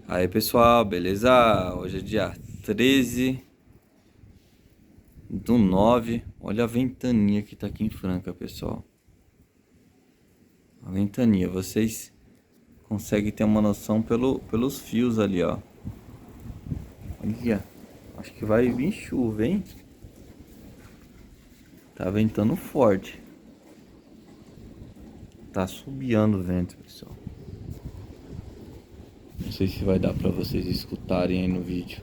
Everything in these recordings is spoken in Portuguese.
Aí pessoal, beleza? Hoje é dia 13/9. Olha a ventania que tá aqui em Franca, pessoal. A ventania, vocês conseguem ter uma noção pelos fios ali, ó. Olha, acho que vai vir chuva, hein? Tá ventando forte. Tá assobiando o vento, pessoal. Não sei se vai dar pra vocês escutarem aí no vídeo.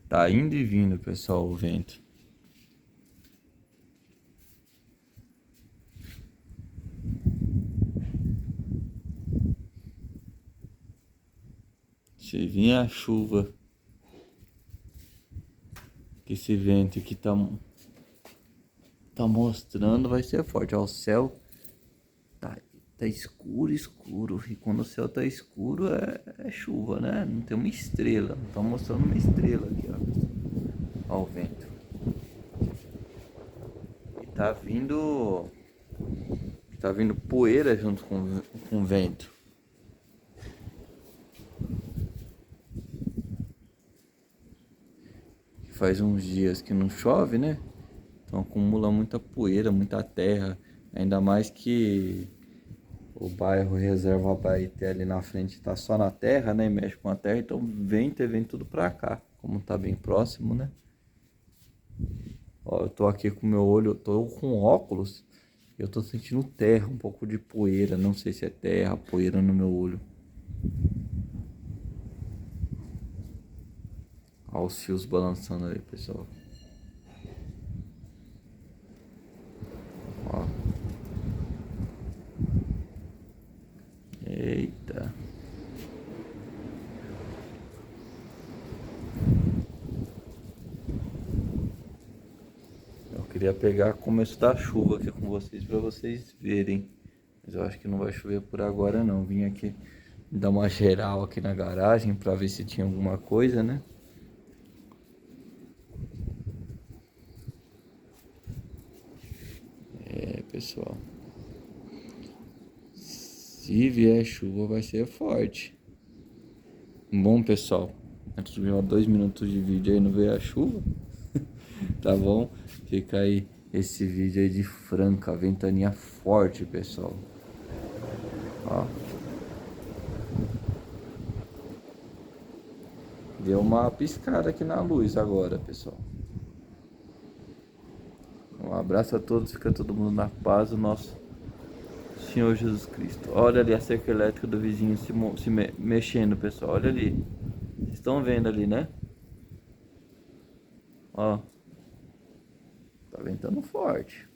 Tá indo e vindo, pessoal, o vento. Se vir a chuva, que esse vento aqui tá mostrando, vai ser forte. Ó, o céu tá escuro, escuro. E quando o céu tá escuro é chuva, né? Não tem uma estrela. Não tá mostrando uma estrela aqui, ó. Ó o vento. E tá vindo poeira junto com o vento. Faz uns dias que não chove, né? Então acumula muita poeira, muita terra. Ainda mais que o bairro Reserva Baité ali na frente tá só na terra, né? E mexe com a terra, então vem tudo pra cá. Como tá bem próximo, né? Ó, eu tô aqui com meu olho, eu tô com óculos. Eu tô sentindo terra, um pouco de poeira. Não sei se é terra, poeira no meu olho. Ó os fios balançando aí, pessoal. Ó. Eita. Eu queria pegar começo da chuva aqui com vocês para vocês verem. Mas eu acho que não vai chover por agora não. Vim aqui dar uma geral aqui na garagem para ver se tinha alguma coisa, né? É, pessoal. Se vier chuva vai ser forte. Bom, pessoal. Antes de 2 minutos de vídeo aí não veio a chuva. Tá bom? Fica aí esse vídeo aí de Franca, ventania forte, pessoal. Ó. Deu uma piscada aqui na luz agora, pessoal. Um abraço a todos, fica todo mundo na paz do nosso Senhor Jesus Cristo. Olha ali a cerca elétrica do vizinho mexendo, pessoal. Olha ali. Vocês estão vendo ali, né? Ó. Tá ventando forte.